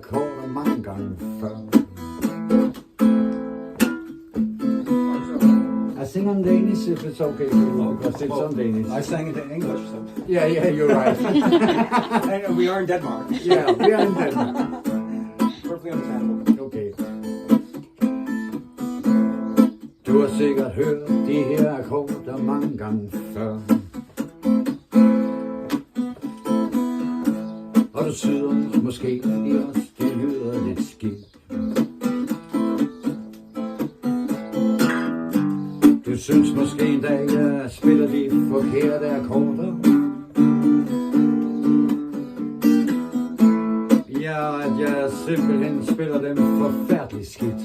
akkorder mange gange før. I sing on Danish if it's okay for you, because it's on Danish. I sang it in English, so. Yeah, you're right. And we are in Denmark. Yeah, we are in Denmark. Perfectly understandable. Okay. Du har sikkert hørt de her akkorder mange gange før. Og du synes måske i os, det lyder lidt skidt. Du synes måske en dag, jeg spiller de forkerte akkorder. Ja, at jeg simpelthen spiller dem forfærdeligt skidt.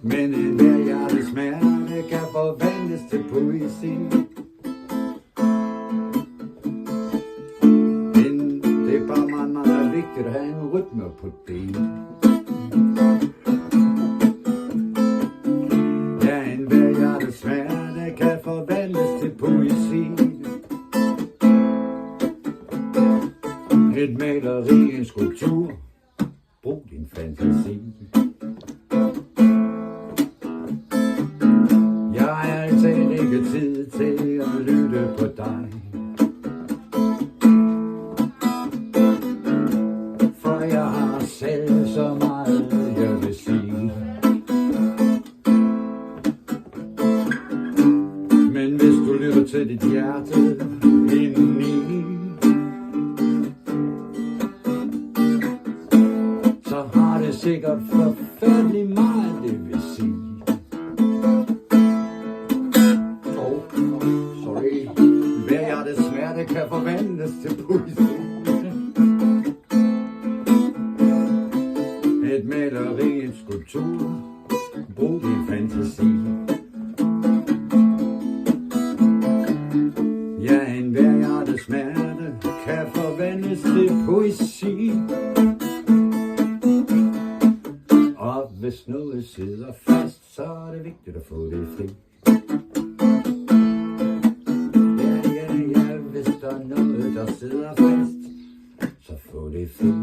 Men enhver hjertesmerte kan forvandles til poesi. Men det er bare meget, meget vigtigt at have en rytme på det. Ja, enhver hjertesmerte kan forvandles til poesi. Et maleri, en skulptur, brug din fantasi. Jeg har altid ikke tid til at lytte på dig, for jeg har selv så meget, jeg vil sige. Men hvis du lytter til dit hjerte indeni, så har det sikkert forfærdeligt meget, det vil sige. Sorry. Hver hjertes smerte kan forvandles til poesi. Et maleri, en skulptur, brug din fantasi. Ja, enhver hjertes smerte kan forvandles til poesi. Og hvis noget sidder fast, så er det vigtigt at få det fri. Ja, hvis der er noget, der sidder fast, så få det fri.